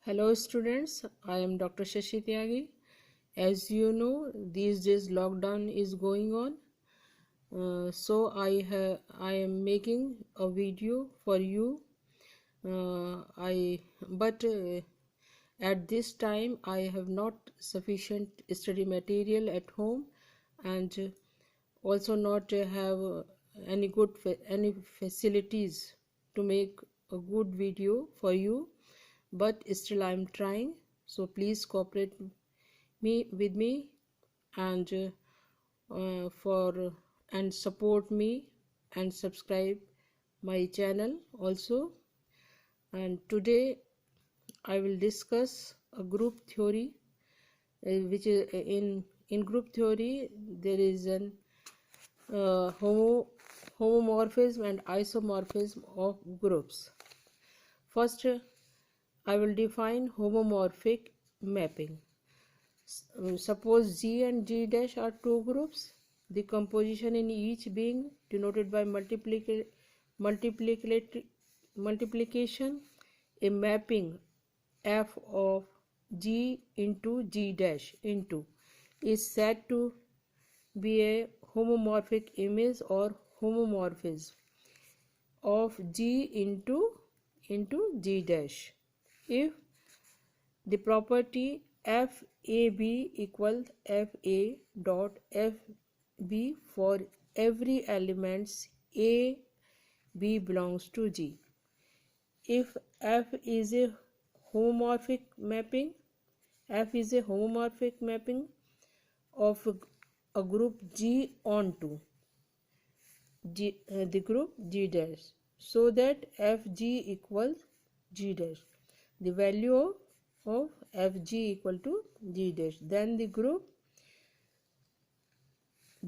Hello students, I am Dr. Shashi Tyagi. As you know, these days lockdown is going on. So I am making a video for you. But at this time I have not sufficient study material at home, and also not have any facilities to make a good video for you, but still I am trying. So please cooperate with me, and for and support me and subscribe my channel also. And today I will discuss a group theory, which is in group theory there is an homomorphism and isomorphism of groups. First, I will define homomorphic mapping. Suppose G and G dash are two groups, the composition in each being denoted by multiplication. A mapping f of G into G dash into is said to be a homomorphic image or homomorphism of G into G dash if the property FAB equals FA dot FB for every elements A, B belongs to G. If F is a homomorphic mapping, F is a homomorphic mapping of a group G onto the group G dash, so that FG equals G dash. The value of Fg equal to G dash, then the group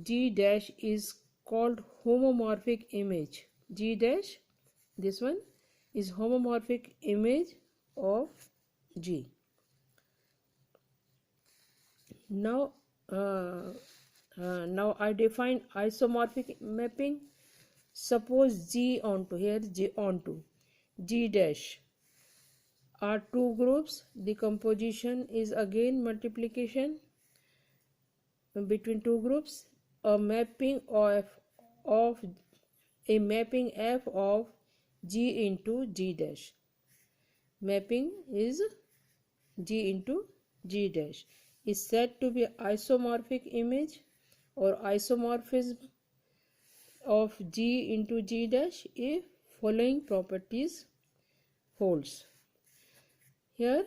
G dash is called homomorphic image. G dash, this one, is homomorphic image of G. Now I define isomorphic mapping. Suppose G onto, here G onto G dash are two groups. The composition is again multiplication between two groups. A mapping of a mapping f of G into G dash. Mapping is G into G dash is said to be isomorphic image or isomorphism of G into G dash if following properties holds. Here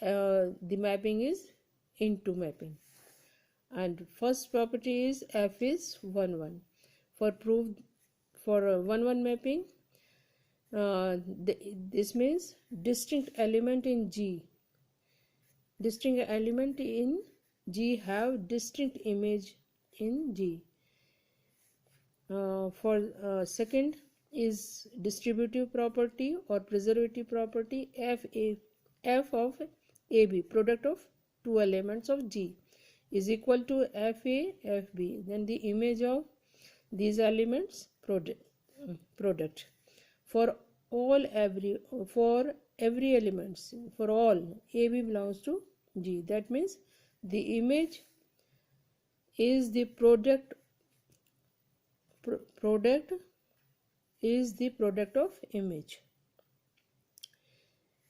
the mapping is into mapping, and first property is F is 1 1. For proof for 1 1 mapping, this means distinct element in G have distinct image in G. For second is distributive property or preservative property. F of AB, product of two elements of G, is equal to FA FB, then the image of these elements product for every elements, for all AB belongs to G. That means the image is the product is the product of image.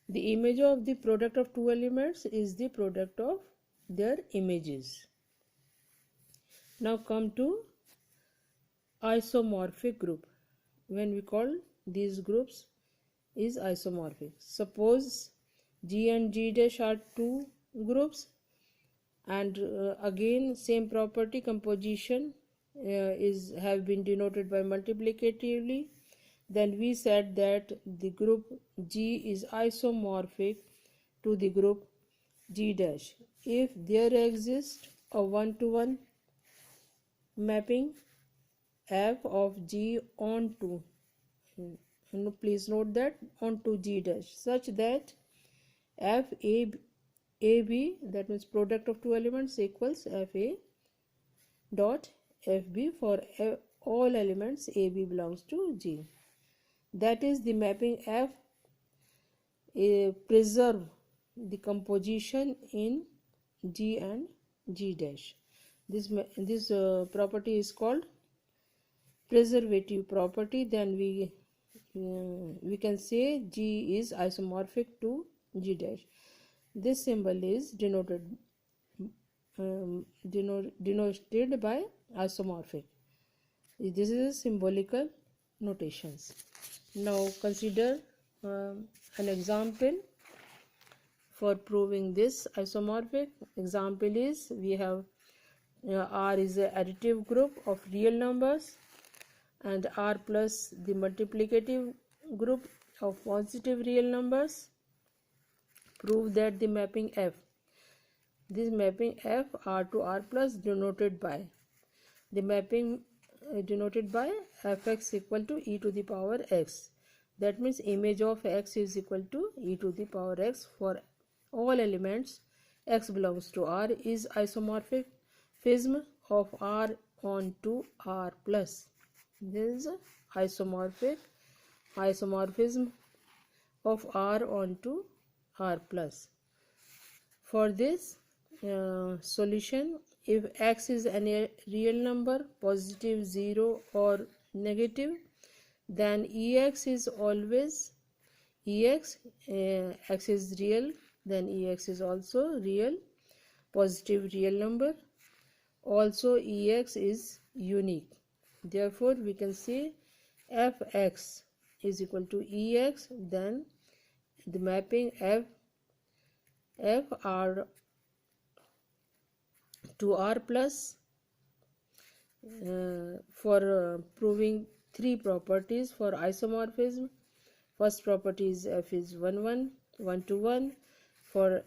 The image of the product of two elements is the product of their images. Now come to isomorphic group. When we call these groups is isomorphic. Suppose G and G dash are two groups, and again same property, composition have been denoted by multiplicatively. Then we said that the group G is isomorphic to the group G dash if there exists a one-to-one mapping F of G onto, please note that, onto G dash, such that FAB, that means product of two elements, equals FA dot FB for all elements AB belongs to G. That is, the mapping F preserve the composition in G and G dash. This property is called preservative property. Then we can say G is isomorphic to G dash. This symbol is denoted by isomorphic. This is symbolical notations. Now consider an example for proving this isomorphic. Example is, we have R is an additive group of real numbers and R plus the multiplicative group of positive real numbers. Prove that the mapping F, this mapping F R to R plus denoted by the mapping denoted by fx equal to e to the power x. That means image of x is equal to e to the power x for all elements x belongs to R is isomorphism of R onto R plus. This is isomorphism of R onto R plus. For this solution, if x is any real number, positive, 0 or negative, then ex is always x is real, then ex is also real, positive real number. Also ex is unique. Therefore we can say fx is equal to ex. Then the mapping f R to R plus for proving three properties for isomorphism. First property is f is 1 to 1. For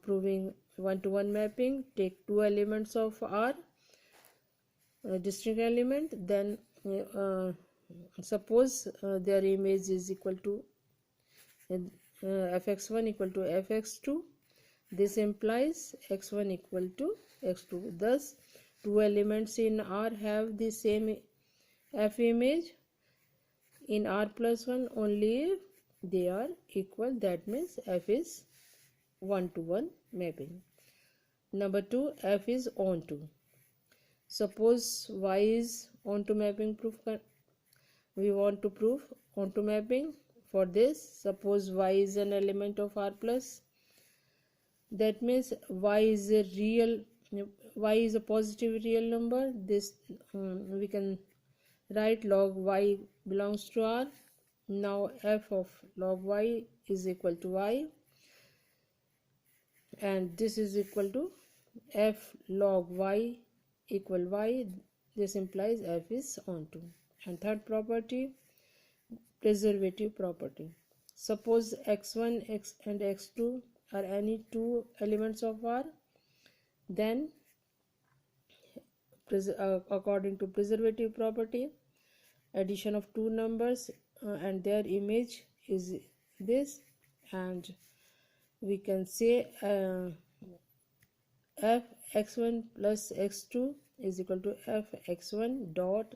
proving 1 to 1 mapping, take two elements of R, distinct element, then suppose their image is equal to fx1 equal to fx2. This implies x1 equal to x2. Thus two elements in R have the same f image in R plus 1 only if they are equal. That means f is 1 to 1 mapping. Number 2, f is onto. Suppose y is onto mapping proof. We want to prove onto mapping. For this, suppose y is an element of R plus. That means y is a positive real number. This we can write log y belongs to R. Now f of log y is equal to y, and this is equal to f log y equal y. This implies f is onto. And third property, preservative property. Suppose x1 and x2 are any two elements of R, then according to preservative property, addition of two numbers and their image is this, and we can say f x1 plus x2 is equal to f x1 dot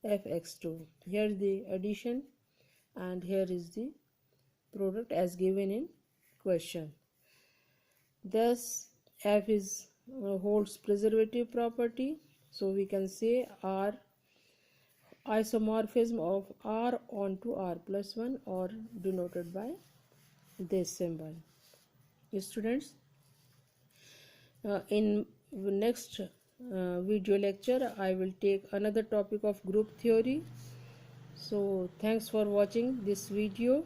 f x2. Here the addition and here is the product as given in question. Thus f is holds preservative property. So we can say R isomorphism of R onto R plus 1, or denoted by this symbol. Students, in next video lecture I will take another topic of group theory. So thanks for watching this video.